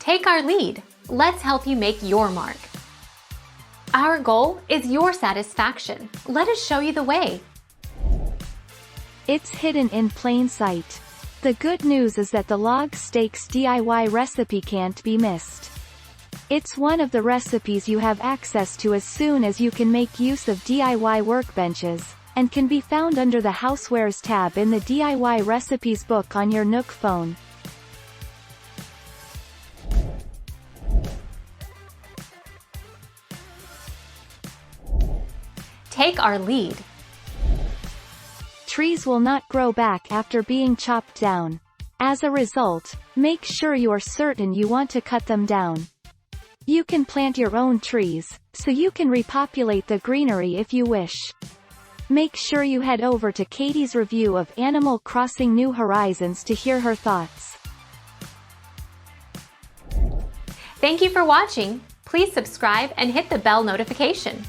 Take our lead. Let's help you make your mark. Our goal is your satisfaction. Let us show you the way. It's hidden in plain sight. The good news is that the log steaks DIY recipe can't be missed. It's one of the recipes you have access to as soon as you can make use of DIY workbenches, and can be found under the Housewares tab in the DIY Recipes book on your Nook phone. Take our lead. Trees will not grow back after being chopped down. As a result, make sure you are certain you want to cut them down. You can plant your own trees, so you can repopulate the greenery if you wish. Make sure you head over to Katie's review of Animal Crossing New Horizons to hear her thoughts. Thank you for watching. Please subscribe and hit the bell notification.